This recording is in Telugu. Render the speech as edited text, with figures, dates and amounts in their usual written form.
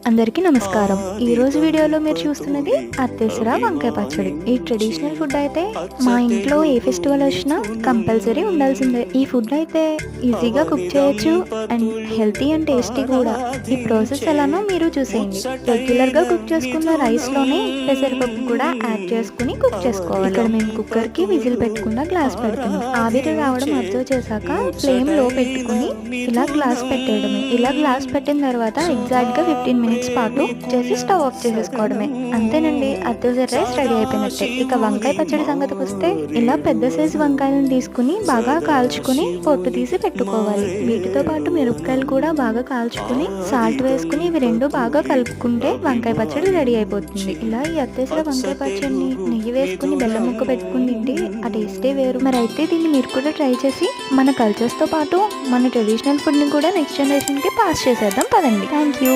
అందరికీ నమస్కారం. ఈరోజు వీడియోలో మీరు చూస్తున్నది అత్తేసర వంకాయ పచ్చడి. ఈ ట్రెడిషనల్ ఫుడ్ అయితే మా ఇంట్లో ఏ ఫెస్టివల్ వచ్చినా కంపల్సరీ ఉండాల్సిందే. ఈ ఫుడ్ అయితే ఈజీగా కుక్ చేయొచ్చు అండ్ హెల్తీ అండ్ టేస్టీ కూడా. ఈ ప్రాసెస్ ఎలానో మీరు చూసేయండి. రెగ్యులర్గా కుక్ చేసుకున్న రైస్లోనే పెసరపప్పు కూడా యాడ్ చేసుకుని కుక్ చేసుకోవాలి. ఇక్కడ మేము కుక్కర్కి విజిల్ పెట్టకుండా గ్లాస్ పెడుతున్నాం. ఆవిరి రావడం అబ్జర్వ్ చేశాక ఫ్లేమ్ లో పెట్టుకుని ఇలా గ్లాస్ పెట్టేయడమే. ఇలా గ్లాస్ పెట్టిన తర్వాత ఎగ్జాక్ట్గా 15 మినిట్స్ పాటు చేసి స్టవ్ ఆఫ్ చేసేసుకోవడమే. అంతేనండి, అత్తేసర రైస్ రెడీ అయిపోయినట్టే. ఇక వంకాయ పచ్చడి సంగతికి వస్తే ఇలా పెద్ద సైజు వంకాయలను తీసుకుని బాగా కాల్చుకుని పొట్టు తీసి పెట్టుకోవాలి. వీటితో పాటు మిరపకాయలు కూడా బాగా కాల్చుకుని సాల్ట్ వేసుకుని ఇవి రెండు బాగా కలుపుకుంటే వంకాయ పచ్చడి రెడీ అయిపోతుంది. ఇలా ఈ అత్తేసర వంకాయ పచ్చడిని నెయ్యి వేసుకుని బెల్లం ముక్క పెట్టుకుని తింటే ఆ టేస్టే వేరు. మరి అయితే దీన్ని మీరు కూడా ట్రై చేసి మన కల్చర్స్తో పాటు మన ట్రెడిషనల్ ఫుడ్ని కూడా నెక్స్ట్ జనరేషన్కి పాస్ చేసేద్దాం పదండి. Thank you.